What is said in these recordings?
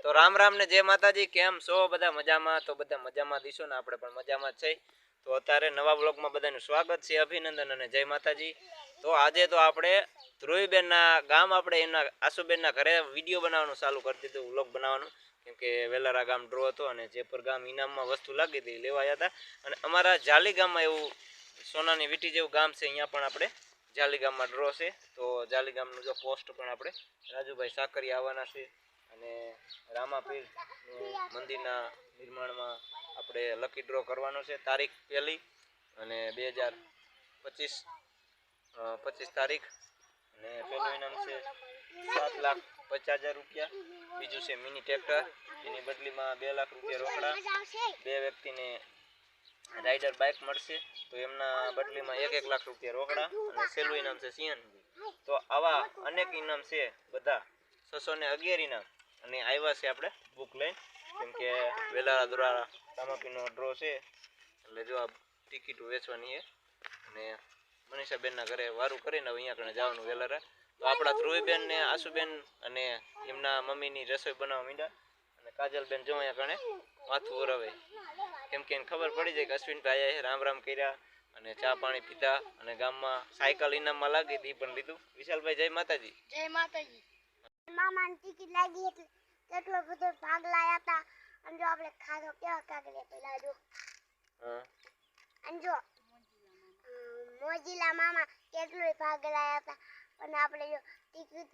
તો રામ રામ ને જય માતાજી, કેમ છો બધા? મજામાં? તો બધા મજામાં દીશો ને, આપણે પણ મજામાં જ છે. તો અત્યારે નવા બ્લોગમાં બધાનું સ્વાગત છે, અભિનંદન અને જય માતાજી. તો આજે તો આપણે ધ્રુવીબેનના ગામ, આપણે એના આશુબેનના ઘરે વિડીયો બનાવવાનું ચાલુ કરી દીધું, વ્લોગ બનાવવાનું. કેમ કે વેલારા ગામ ડ્રો હતો અને જેપર ગામ ઇનામમાં વસ્તુ લાગી હતી લેવા આવ્યા હતા. અને અમારા જાલી ગામમાં એવું સોનાની વીટી જેવું ગામ છે, અહીંયા પણ આપણે જાલી ગામમાં ડ્રો છે. તો જાલી ગામનું જો પોસ્ટ પણ આપણે રાજુભાઈ સાકરિયા આવવાના છે. અને રામાપીર મંદિરના નિર્માણમાં આપણે લકી ડ્રો કરવાનો છે તારીખ 1 અને 2025 તારીખ. અને પહેલું ઇનામ છે 7,50,000 રૂપિયા. બીજું છે મિની ટ્રેક્ટર, એની બદલીમાં 2 લાખ રૂપિયા રોકડા. 2 વ્યક્તિને રાઇડર બાઇક મળશે, તો એમના બદલીમાં 1 લાખ રૂપિયા રોકડા. અને છેલ્લું ઇનામ છે સીએનજી. તો આવા અનેક ઇનામ છે, બધા 611 ઇનામ. અને આવ્યા છે આપણે બુક લઈને, કેમ કે વેલારા દ્વારા રામાપીરનો ડ્રો છે, એટલે જો આ ટિકિટો વેચવાની છે. અને મનીષાબેનના ઘરે વારું કરીને અહીંયા કણે જવાનું વેલારા. તો આપણા ધ્રુવીબેન ને આશુબેન અને એમના મમ્મીની રસોઈ બનાવવા માંડ્યા. અને કાજલબેન જો અહીંયા કણે માથું ઓરવે, કેમ કે એને ખબર પડી જાય કે અશ્વિનભાઈ રામ રામ કર્યા અને ચા પાણી પીધા. અને ગામમાં સાયકલ ઇનામમાં લાગી હતી, પણ લીધું. વિશાલભાઈ જય માતાજી. જય માતાજી. મામાની ટિકિટ લાગી એટલે કેટલો બધો ભાગ લાયા હતા. અને જો આપણે ખાધો કેવા કાગળિયા પેલા જો. અને જો મોજીલા મામા કેટલોય ભાગ લાયા હતા. અને આપણે જો ટિકિટ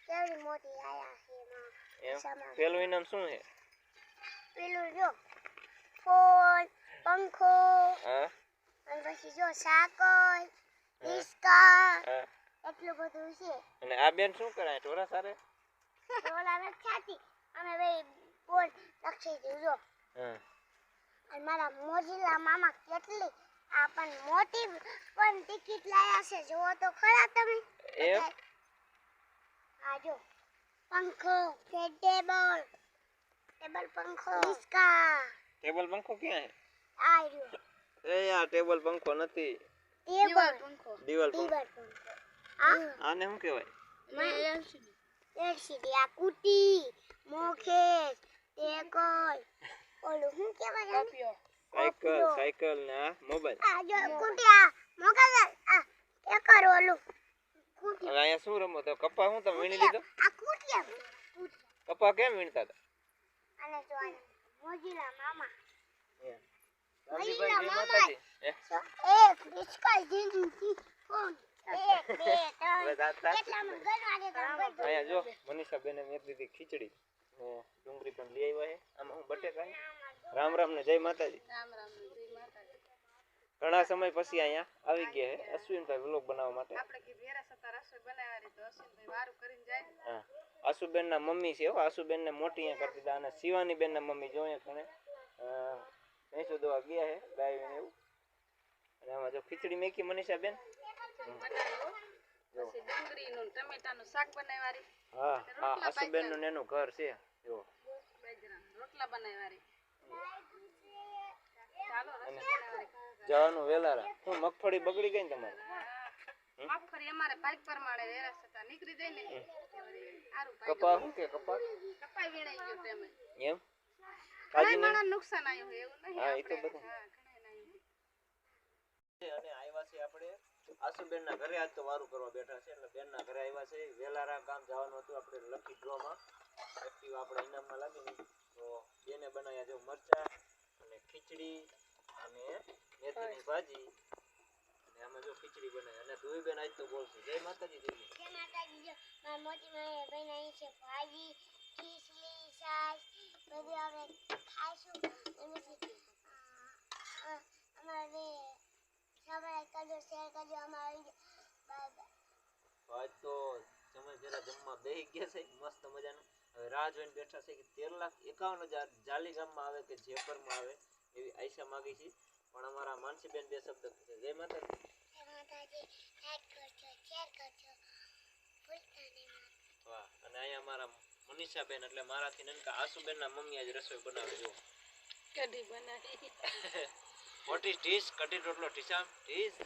કેવી મોટી આયા છે એમાં. પેલું ઇનામ શું છે? પેલું જો ફોન, પંખો, અને પછી જો સાયકલ, રિસ્કા, એટલું બધું છે. અને આ બેન શું કરાય ઢોરા સારે? ઢોરા નથી ખાતી, અમે ભાઈ બોલ લક્ષી દીધું જો. અને મારા મોજીલા મામા કેટલી આ પણ મોટી પણ ટિકિટ લાયા છે, જોવો તો ખરા તમે. આ જો પંખો, ટેબલ પંખો, રિસ્કા. ટેબલ પંખો ક્યાં છે? આ રહ્યો. એ યાર ટેબલ પંખો નથી, ટેબલ પંખો, દીવાલ પંખો. આને શું કહેવાય? એલસીડી. આ કુટી, મોખેસ, ટેકલ, ઓલું શું કહેવાય? સાયકલ ને આ મોબાઈલ. આ જો કુટી, આ મોકલ, આ ટેકર ઓલું કુટી. અને અહીંયા શું રમો તો? કપા હું તમે વીણી લીધો? આ કુટી કપા કેમ વીણતા હતા? અને જો મોજીલા મામા. રામજીભાઈ જય માતાજી. એક રિસ્કા જીંદગી ફોન 1 2 3 કેટલામાં ગણવા દે તો. અહીંયા જો મનીષાબેને મેં દીધી ખીચડી ને ડુંગળી પણ લઈ આવ્યા છે. આમાં હું બટેકા. રામ રામ ને જય માતાજી. રામ રામ ને જય માતાજી. ઘણા સમય પછી અહીંયા આવી ગયા છે અશ્વિનભાઈ વ્લોગ બનાવવા માટે. આપણે કે વેરા સતા રસોઈ બનાવવાની તો અશ્વિનભાઈ વારું કરીને જાય. હા, આશુબેનના મમ્મી છે. આશુબેનને મોટી અહીંયા કરી દીધા. અને શિવાની બેનના મમ્મી જો અહીંયા કણે ભેંસો દોવા ગયા છે, ગાય ને એવું. અને આમાં જો ખીચડી મેકી મનીષાબેન. પછી ડુંગળીનું ટમેટાનું શાક બનાવવાની. હા હા, આશુબેનનું એનું ઘર છે. જો રોટલા બનાવવાની. ચાલો રસોઈ બનાવવાની. જવાનું વેલારા. હું મગફળી બગડી ગઈ ને તમારે? મગફળી અમારે પાઇપ પ્રમાણે વેરા સતા નીકળી જાય ને. કપા શું કે કપા વીણાઈ ગયો તેમ એમ કાજી મને નુકસાન આવ્યું એવું નહીં. હા, એ તો બધું. અને આવ્યા છે આપણે આશુબેનના ઘરે. આજ તો વારું કરવા બેઠા છે, એટલે બેનના ઘરે આવ્યા છે. વેલારા ગામ જવાનું હતું આપણે લકી ડ્રોમાં. એક્ટિવ આપણે ઇનામમાં લાગી, તો બેને બનાવ્યા જો મરચા અને ખીચડી અને મેથીની ભાજી. અને આમાં જો ખીચડી બનાવી. અને ધ્રુવીબેન આજ તો બોલશે જય માતાજી. જય માતાજી. જો મારી મોટી માએ બનાવી છે ભાજી, ખીચડી, છાશ, બધું આપણે ખાઈશું. એનાથી અમારે સબસ્ક્રાઇબ કરજો, શેર કરજો. અમારી બાય બાય. આજ તો સમય જરા જમવા બેહી ગયા છે મસ્ત મજાનું. હવે રાહ જોઈને બેઠા છે કે 13,51,000 જાલી ગામમાં આવે કે જેપરમાં આવે એવી આશા માગી છે. પણ અમારા માનસીબેન 2 શબ્દ કહેશે જય માતાજી. જય માતાજી. લાઈક કરજો, શેર કરજો, ભૂલતા નહીં. વાહ. અને અહીંયા અમારા મનીષાબેન એટલે મારાથી નનકા આશુબેનના મમ્મી આજ રસોઈ બનાવે. જો કઢી બનાવી. What is dish? કઢી રોટલો ટીસા ડીશ.